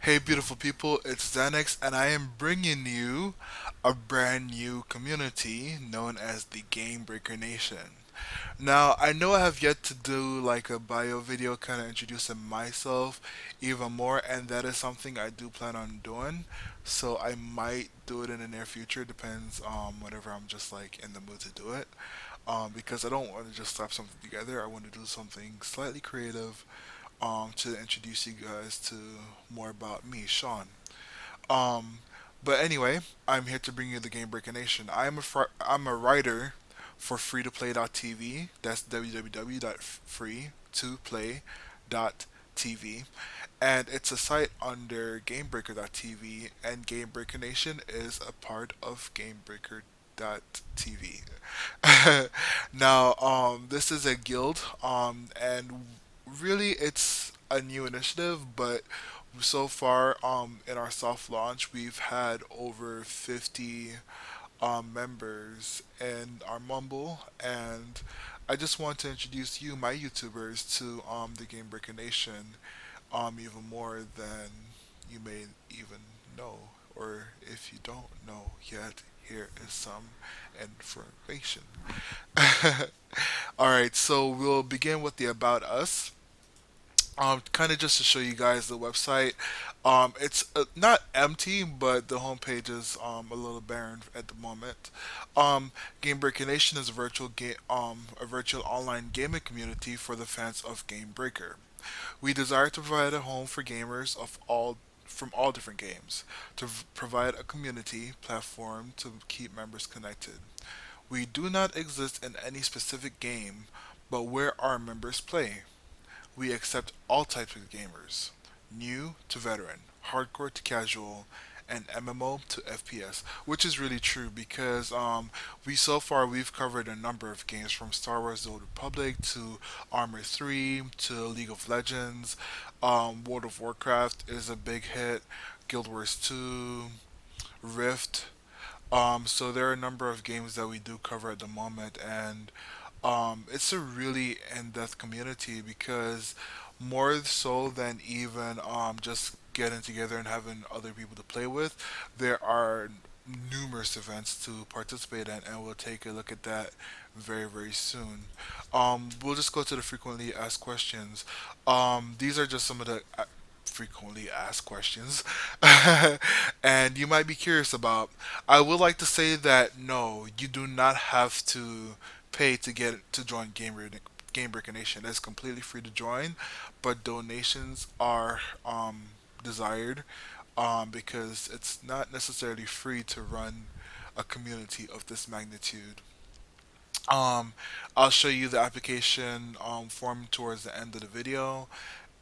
Hey, beautiful people, it's Xanax, and I am bringing you a brand new community known as the Gamebreaker Nation. Now, I know I have yet to do like a bio video kind of introducing myself even more, and that is something I do plan on doing. So I might do it in the near future, depends whenever I'm just like in the mood to do it. Because I don't want to just slap something together. I want to do something slightly creative to introduce you guys to more about me, Sean. Um, but anyway, I'm here to bring you the Game Breaker Nation. I'm a writer for free to play.tv. That's www.free2play.tv. And it's a site under GameBreaker.tv, and GameBreaker Nation is a part of GameBreaker.tv. Now, this is a guild, and really it's a new initiative, but so far, in our soft launch, we've had over 50 members in our Mumble, and I just want to introduce you, my YouTubers, to the Game Breaker Nation, even more than you may even know, or if you don't know yet, here is some information. All right, so we'll begin with the About Us. Kind of just to show you guys the website. It's not empty, but the homepage is a little barren at the moment. Game Breaker Nation is a virtual online gaming community for the fans of Game Breaker. We desire to provide a home for gamers of all from all different games, to provide a community platform to keep members connected. We do not exist in any specific game, but where our members play. We accept all types of gamers, new to veteran, hardcore to casual, and MMO to FPS, which is really true because we so far we've covered a number of games from Star Wars: The Old Republic to Armor 3 to League of Legends. World of Warcraft is a big hit. Guild Wars 2, Rift. So there are a number of games that we do cover at the moment, and it's a really in-depth community because more so than even just getting together and having other people to play with, there are numerous events to participate in, and we'll take a look at that very, very soon. We'll just go to the frequently asked questions. These are just some of the frequently asked questions, and you might be curious about. I would like to say that no, you do not have to pay to get to join Game Breaker Nation. It's completely free to join, but donations are desired because it's not necessarily free to run a community of this magnitude. Um, I'll show you the application form towards the end of the video,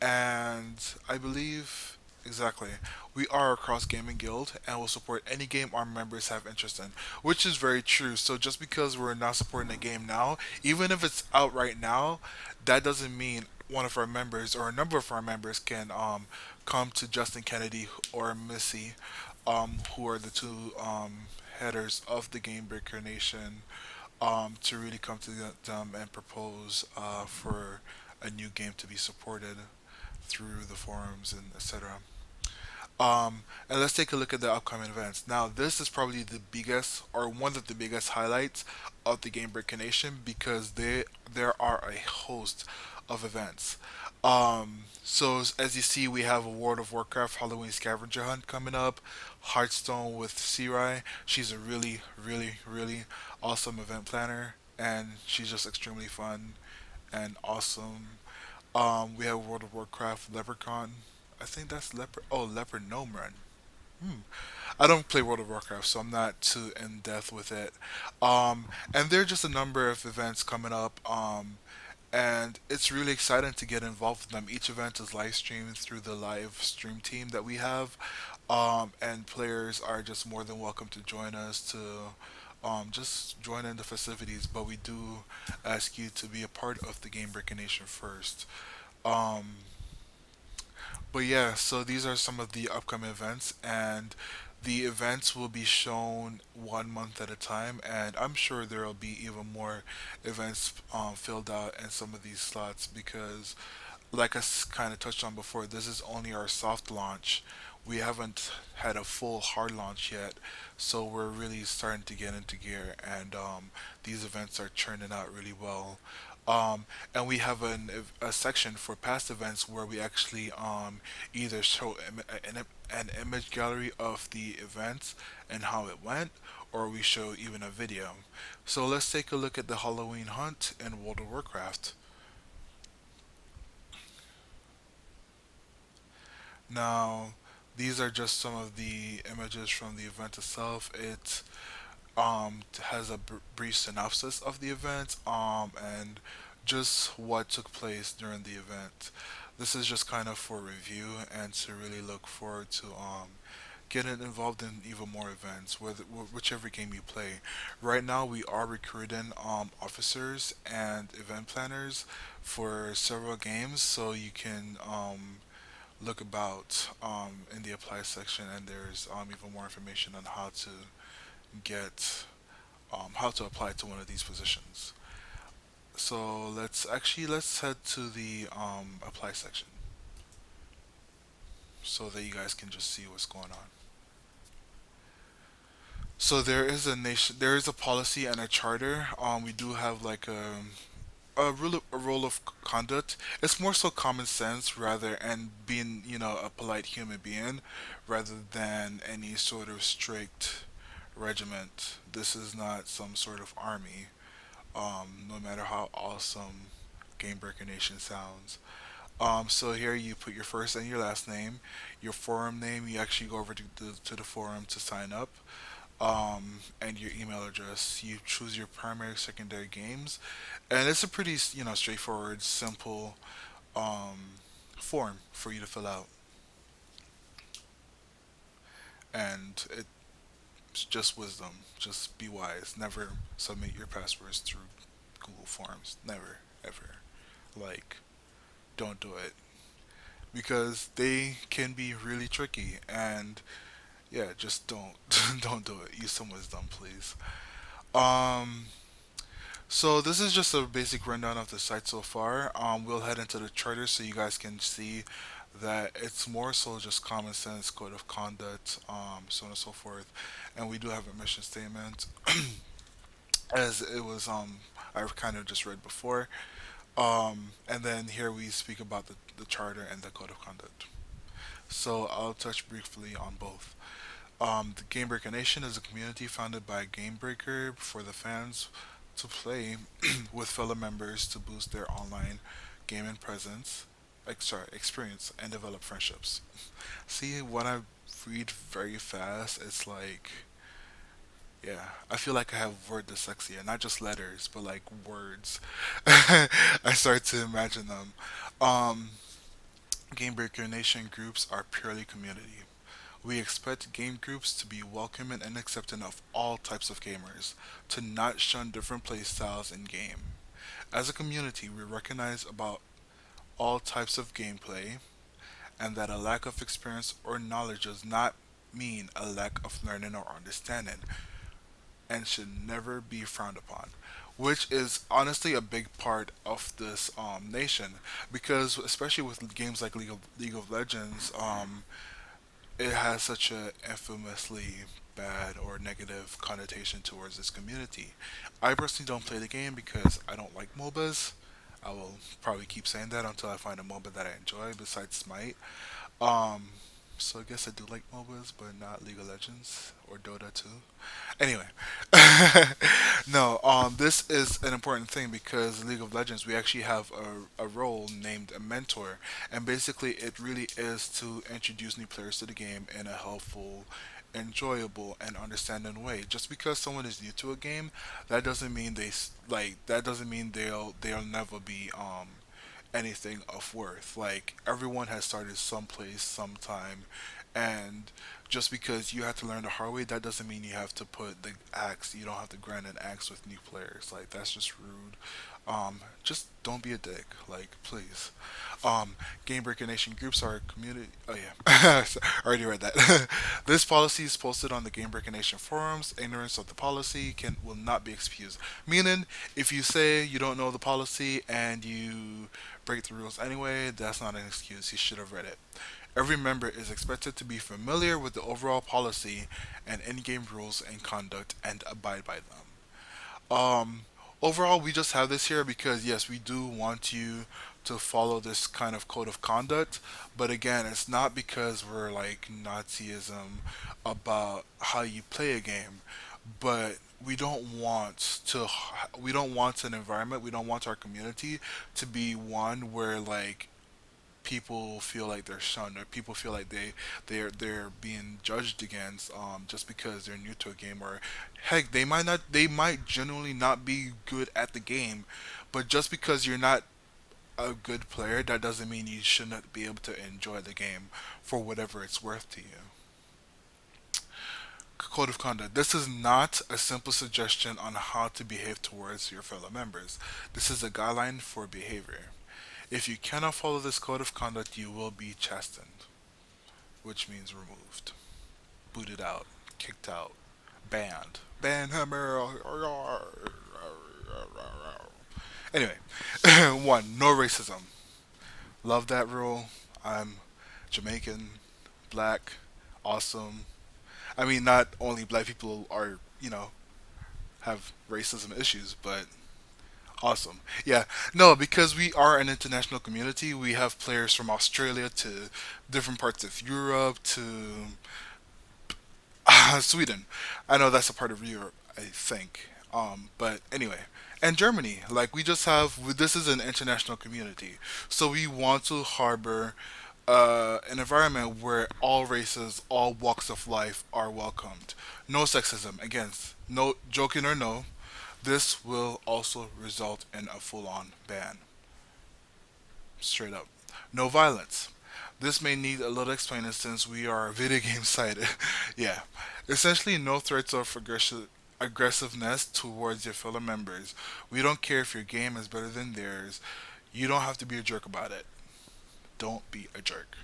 and I believe exactly we are a cross gaming guild and will support any game our members have interest in, which is very true. So just because we're not supporting a game now, even if it's out right now, that doesn't mean one of our members or a number of our members can come to Justin Kennedy or Missy, who are the two headers of the Game Breaker Nation, to really come to them and propose for a new game to be supported through the forums and etc. And let's take a look at the upcoming events. Now, this is probably the biggest or one of the biggest highlights of the Game Breaker Nation because there are a host of events. As you see, we have a World of Warcraft Halloween scavenger hunt coming up. Hearthstone with Sirai. She's a really, really, really awesome event planner, and she's just extremely fun and awesome. We have World of Warcraft Leprechaun. I think that's Leopard. Oh, Leopard Gnome Run. Hmm. I don't play World of Warcraft, so I'm not too in depth with it. And there are just a number of events coming up. And it's really exciting to get involved with them. Each event is live streamed through the live stream team that we have, and players are just more than welcome to join us to just join in the festivities. But we do ask you to be a part of the Game Breaking Nation first. Um, but yeah, so these are some of the upcoming events, and the events will be shown 1 month at a time, and I'm sure there will be even more events filled out in some of these slots because, like I kind of touched on before, this is only our soft launch. we haven't had a full hard launch yet, so we're really starting to get into gear, and these events are churning out really well. And we have a section for past events where we actually either show an image gallery of the events and how it went, or we show even a video. So let's take a look at the Halloween hunt in World of Warcraft. Now, these are just some of the images from the event itself. It has a brief synopsis of the event and just what took place during the event. This is just kind of for review and to really look forward to getting involved in even more events, whichever game you play. Right now, we are recruiting officers and event planners for several games, so you can look about in the apply section, and there's even more information on get how to apply to one of these positions. So let's head to the apply section so that you guys can just see what's going on. So there is a policy and a charter. We do have like a rule of conduct. It's more so common sense rather and being a polite human being rather than any sort of strict regiment. This is not some sort of army. No matter how awesome Gamebreaker Nation sounds. So here you put your first and your last name, your forum name. You actually go over to the forum to sign up, and your email address. You choose your primary, secondary games, and it's a pretty straightforward, simple form for you to fill out, and it's just wisdom. Just be wise. Never submit your passwords through Google Forms. Never, ever. Like, don't do it because they can be really tricky. And yeah, just don't don't do it. Use some wisdom, please. Um, so this is just a basic rundown of the site so far. We'll head into the charter so you guys can see that it's more so just common sense, code of conduct, so on and so forth. And we do have a mission statement, as it was I've kind of just read before. And then here we speak about the charter and the code of conduct. So I'll touch briefly on both. The Gamebreaker Nation is a community founded by Gamebreaker for the fans to play with fellow members to boost their online gaming presence, experience, and develop friendships. See, when I read very fast, it's like, yeah, I feel like I have word dyslexia, not just letters, but like words. I start to imagine them. Um, Gamebreaker Nation groups are purely community. We expect game groups to be welcoming and accepting of all types of gamers, to not shun different playstyles in game. As a community, we recognize about all types of gameplay, and that a lack of experience or knowledge does not mean a lack of learning or understanding, and should never be frowned upon. Which is honestly a big part of this nation, because especially with games like League of Legends, it has such a infamously bad or negative connotation towards this community. I personally don't play the game because I don't like MOBAs. I will probably keep saying that until I find a MOBA that I enjoy besides Smite. Um, so I guess I do like MOBAs, but not League of Legends or Dota 2. Anyway, no, this is an important thing because League of Legends, we actually have a role named a mentor, and basically it really is to introduce new players to the game in a helpful, enjoyable, and understanding way. Just because someone is new to a game, that doesn't mean that doesn't mean they'll never be anything of worth. Like everyone has started someplace, sometime, and just because you have to learn the hard way, that doesn't mean you have to put the axe. You don't have to grind an axe with new players. Like that's just rude. Just don't be a dick. Like please. Game Breaker Nation groups are community. Oh yeah, I already read that. This policy is posted on the Game Breaker Nation forums. Ignorance of the policy can will not be excused. Meaning, if you say you don't know the policy and you break the rules anyway, that's not an excuse. You should have read it. Every member is expected to be familiar with the overall policy and in-game rules and conduct and abide by them. Overall, we just have this here because yes, we do want you to follow this kind of code of conduct, but again, it's not because we're like Nazism about how you play a game, but we don't want an environment, we don't want our community to be one where like people feel like they're shunned or people feel like they're being judged against just because they're new to a game, or heck, they might genuinely not be good at the game, but just because you're not a good player, that doesn't mean you shouldn't be able to enjoy the game for whatever it's worth to you. Code of conduct. This is not a simple suggestion on how to behave towards your fellow members. This is a guideline for behavior. If you cannot follow this code of conduct, you will be chastened, which means removed, booted out, kicked out, banned. Ban hammer. Anyway, one, no racism. Love that rule. I'm Jamaican, black, awesome. I mean, not only black people are, have racism issues, but awesome. Yeah. No, because we are an international community, we have players from Australia to different parts of Europe to Sweden. I know that's a part of Europe, I think. But anyway, and Germany. Like we just have, this is an international community, so we want to harbor an environment where all races, all walks of life are welcomed. No sexism. Again, no joking or no. This will also result in a full-on ban. Straight up. No violence. This may need a little explaining since we are video game sided. Yeah. Essentially, no threats of aggressiveness towards your fellow members. We don't care if your game is better than theirs. You don't have to be a jerk about it. Don't be a jerk.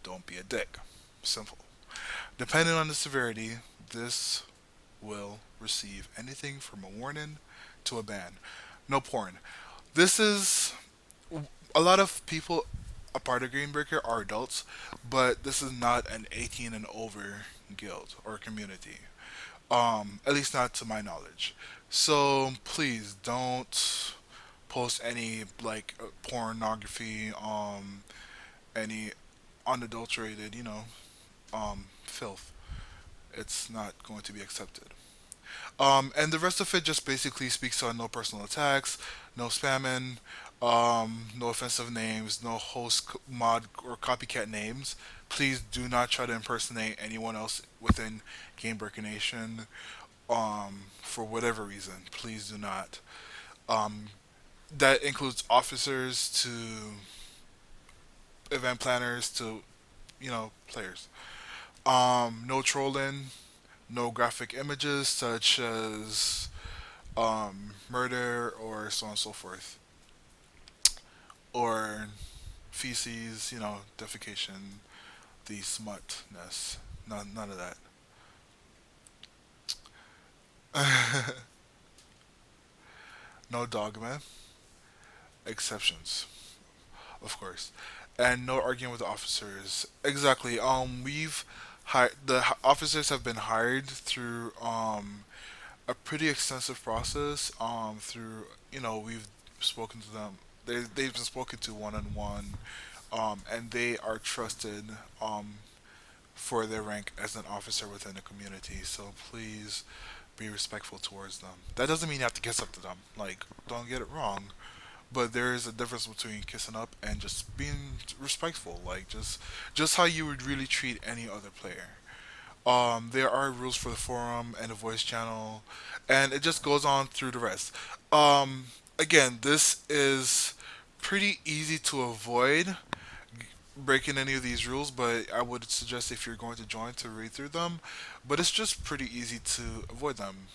Don't be a dick. Simple. Depending on the severity, this will receive anything from a warning to a ban. No porn. This is a lot of people a part of Gamebreaker are adults, but this is not an 18 and over guild or community. At least not to my knowledge. So please don't post any like pornography, any unadulterated, filth. It's not going to be accepted. And the rest of it just basically speaks on no personal attacks, no spamming, no offensive names, no host, mod, or copycat names. Please do not try to impersonate anyone else within Gamebreaker Nation for whatever reason. Please do not. Um, that includes officers to event planners to, players. No trolling, no graphic images such as murder or so on and so forth, or feces, defecation, the smutness. None of that. No dogma, exceptions, of course, and no arguing with the officers. Exactly. We've hired officers have been hired through a pretty extensive process. Through we've spoken to them. They've been spoken to one on one, and they are trusted for their rank as an officer within the community. So please be respectful towards them. That doesn't mean you have to kiss up to them. Like, don't get it wrong. But there is a difference between kissing up and just being respectful. Like just how you would really treat any other player. There are rules for the forum and the voice channel, and it just goes on through the rest. Again, this is pretty easy to avoid breaking any of these rules, but I would suggest if you're going to join to read through them. But it's just pretty easy to avoid them.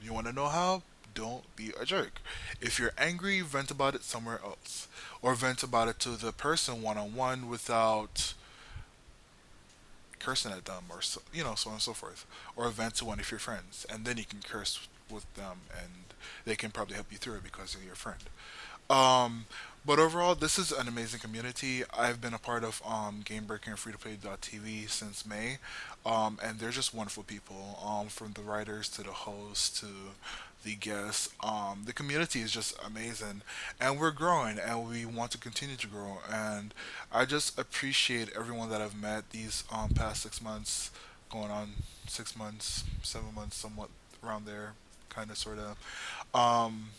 You want to know how? Don't be a jerk. If you're angry, vent about it somewhere else, or vent about it to the person one on one without cursing at them, or so on and so forth, or vent to one of your friends, and then you can curse with them, and they can probably help you through it because they're your friend. Um, but overall, this is an amazing community. I've been a part of Gamebreaker and FreeToPlay.tv since May, and they're just wonderful people. From the writers to the hosts to the guests, the community is just amazing, and we're growing, and we want to continue to grow. And I just appreciate everyone that I've met these past 6 months, going on 6 months, 7 months, somewhat around there, kind of, sort of. Um,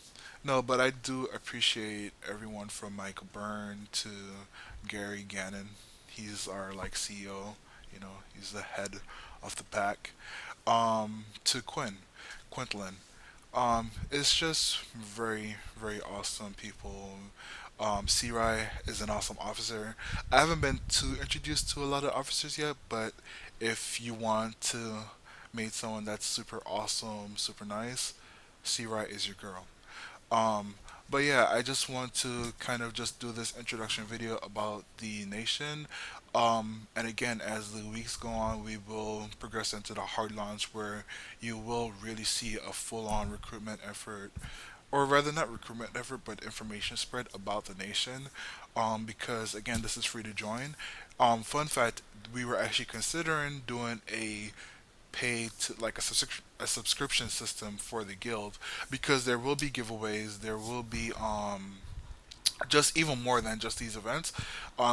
no, but I do appreciate everyone from Michael Byrne to Gary Gannon. He's our like CEO. You know, he's the head of the pack. To Quintlin. It's just very, very awesome people. Serai is an awesome officer. I haven't been too introduced to a lot of officers yet, but if you want to meet someone that's super awesome, super nice, Serai is your girl. Um, but yeah, I just want to kind of just do this introduction video about the nation. And again, as the weeks go on, we will progress into the hard launch where you will really see a full on recruitment effort, or rather, not recruitment effort, but information spread about the nation. Because again, this is free to join. Fun fact, we were actually considering doing a pay to like a subscription system for the guild, because there will be giveaways, there will be just even more than just these events,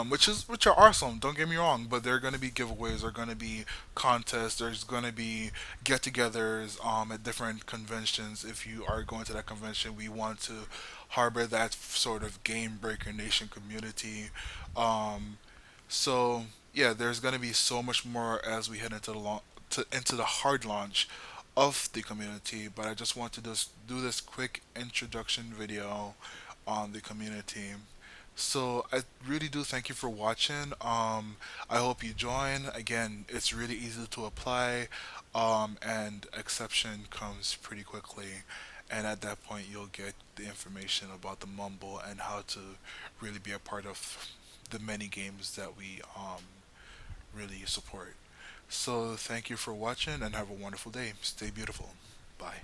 which are awesome, don't get me wrong, but there are going to be giveaways, there are going to be contests, there's going to be get-togethers at different conventions. If you are going to that convention, we want to harbor that sort of game breaker nation community. um, so yeah, there's going to be so much more as we head into into the hard launch of the community. But I just want to just do this quick introduction video on the community. So I really do thank you for watching. I hope you join. Again, it's really easy to apply, and exception comes pretty quickly. And at that point, you'll get the information about the mumble and how to really be a part of the many games that we really support. So thank you for watching and have a wonderful day. Stay beautiful. Bye.